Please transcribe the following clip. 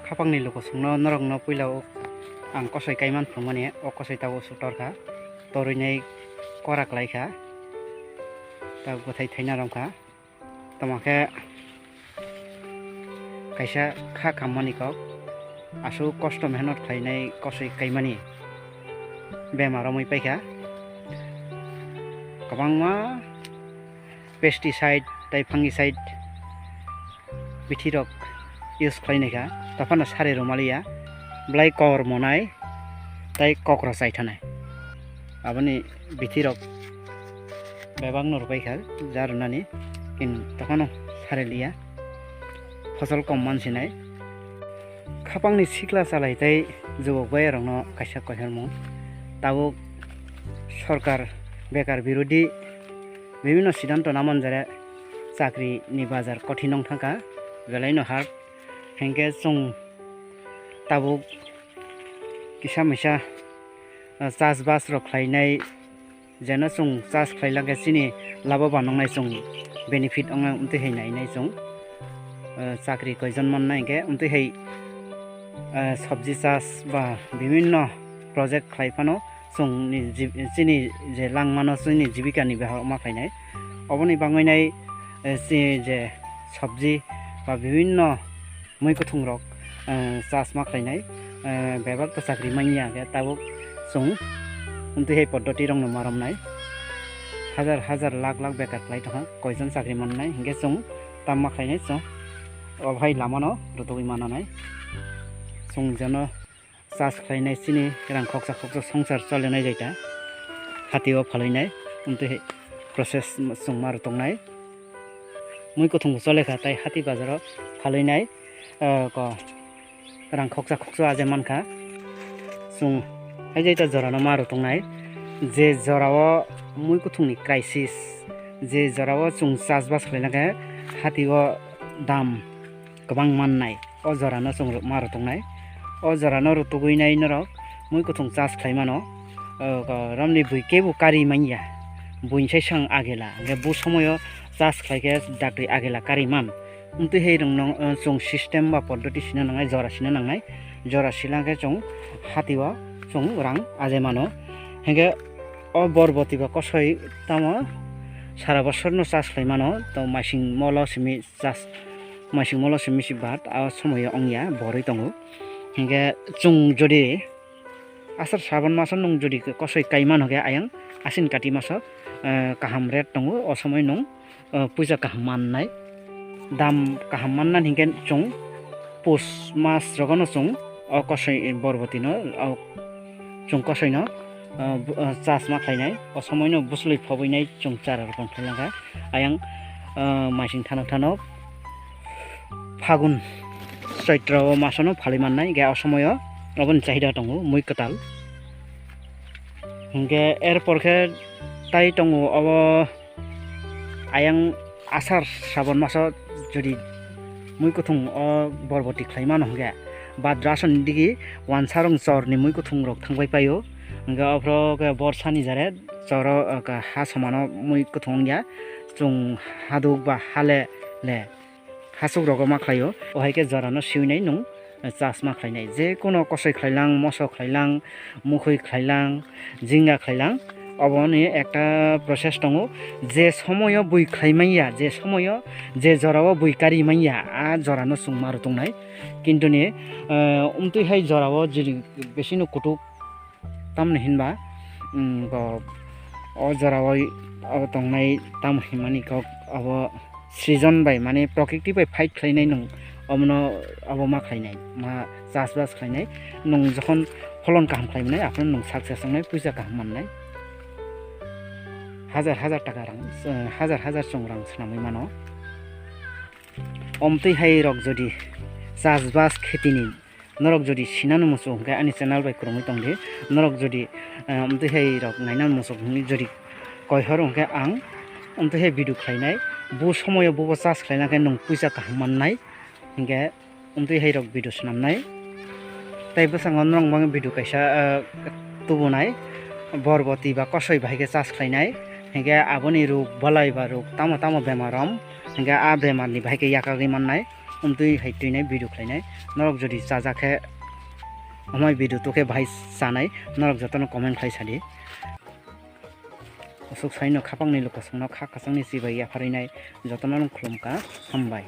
khapangni loko sungno norokno puilao ang kosoi kaiman phangmani o kosoi tabo sutorkha torinai korak laikha tabo gothai thaina romkha tamake kaisa kha khammani kok asu kosto mehnat khlainai kosoi kaimani bemar romoi paikha kabangma pesticide tai fungicide bithirok use khlainaikha tafana sare romalia blai kor monai tai cockroach thanai aboni bithirok bebang nor paikha jarunani kin tafano sare liya फसल कम मानसिनाय खापांनि सिख्ला चालायथाय जौगाक bai rokno kaisa kohermung tabo सरकार बेकार बिरोधी विभिन्न सिद्धांत नामनजारे चाकरी नि बाजार कठिन नंथाका बेलायनो हार हेंगे जों तabo किसा मैसा चास बास रok खायनाय जेनो जों चास खायलांगे सिनि लाबा बानंनाय जों बेनिफिट अंगा उन्ते हैनाय जों चाकरी कयजन माननाय गे उन्ते है सब्जी चास बा विभिन्न प्रोजेक्ट खायफानो जोंनि जिनि जे लांमानो जोंनि जीविकानि बेहा माखायनाय अबनि बाङैनाय जे सब्जी बा विभिन्न मैगं रक चास माखायनाय बेबाक चाकरी मानिया गे ताबो जों उन्ते है पद्धति रंनो मारमनाय हाजार हाजार लाख लाख बेकार खाय थाखा कयजन चाकरी माननाय हिंगे जों ताम माखायनाय जों अभाय लामानो रतोगै मानानाय जों जनो चास खायनाय सिनि रां खक्सा खक्सा संसार चलायनाय जायता हातियाव फालायनाय उन्ते प्रसेस जों मारतंनाय मैगं चलायखा ताय हाति बाजाराव फालायनाय रां खक्सा खक्सा आजे मानखा जों हाय जायता जरानो मारतंनाय जे जराव मैगं क्राइसिस जे जराव जों चास बास खायनाय हातियाव दाम गोबां माननाय अ जरानो जों मारतंनाय अ जरानो रतुगैनाय नरक मैगं चास खायमानो रामनि बुइकेबो कारि मानिया बुइनसाय सां आगेला गे बु समय चास खायके दाख्रि आगेला कारिमान उन्ते हे रंनो जों सिस्टेम बा पद्धति सिना नांनाय जरा सिना नांनाय जरा सिलांगे जों हातिवा जों रां आजेमानो हेगे अ बरबती बा कसय तामा सारा बছरनो चास खायमानो तो मासिं मल सिमि चास मासिं मल सिमि सिबात आ समय अंगिया बरै दङो हेगे जों जदि आसार साबन मास नों जदि कसय काइमान हगे आयां आसिन काति मास काहाम रेट दङो अ समय नों पुजा काहाम माननाय दाम काहाम मानना हिंगे जों पुस मास रगनो जों अ कसय बरबतीनो जों कसयनो चास मा खायनाय अ समयनो बुसलै फबैनाय जों चारा रकम खायलांगा आयां मासिं थानो थानो फागुन चैत्र मासनो फालि माननाय गे असमय अबन चाहिदा दङ मै कताल हिंगे एरपरखे ताइ दङ अब आयां आसार साबन मास जदि मैगं अ बरबती खायमान हगे बाद्रासन दिगि वानसारं चरनि मैगं रक थांबाय पायो हिंगे अफ्रो बरसानि जारे चर हा समानो मैगं या जों हादुक बा हाले ले हासुक रग माखायो अहायके जरानो सिउनाय नं चास माखायनाय जे कोनो कसय खायलां मस खायलां मुखै खायलां जिंगा खायलां अबनि एकटा प्रसेस दङ जे समय बुइ खायमाइया जे समय जे जराव बुइ कारि माइया आ जरानो सुं मारु दंनाय किन्तु नि उमतै हाय जराव जिरि बेसिनो कुटु तामने हिनबा अ जराव अब दंनाय ताम हिमानि कक अब सृजन बाय माने प्रकृति बाय फाइट खायनाय नं अमनो अब मा खायनाय मा चास बास खायनाय नं जखन फलन काहाम खायनाय आपन नं साक्सेस संनाय फैसा काहाम माननाय हाजार हाजार टाका रां हाजार हाजार सं रां सनामै मानो अमतै हाय रक जदि चास बास खेतिनि नरक जदि सिनानो मोसो हंगे आनि चेनेल बाय क्रमै दंदि नरक जदि अमतै हाय रक नायना मोसो हंनि जदि कयहर हंगे आं अमतै हाय बिदु खायनाय बु समय बु चास खायनाके नं फैसा काहाम माननाय हिंगे अमतै हाय रक बिदु सनामनाय ताइबो सांगन रंग बांगे बिदु कायसा तुबुनाय बरबती बा कसय भाइगे चास खायनाय हिंगे आबनि रोग बलाय बा रोग तामा तामा बेमारम हिंगे आ बेमारनि भाइगे याकागै माननाय umtui hai tuinai video khlainai norok jodi chajakhe amai video toke bhai sanai norok jotono comment khlai sadi asuk saino khapangni lokosongno kha kasangni sibai ya pharinai jotono khulumka hambai।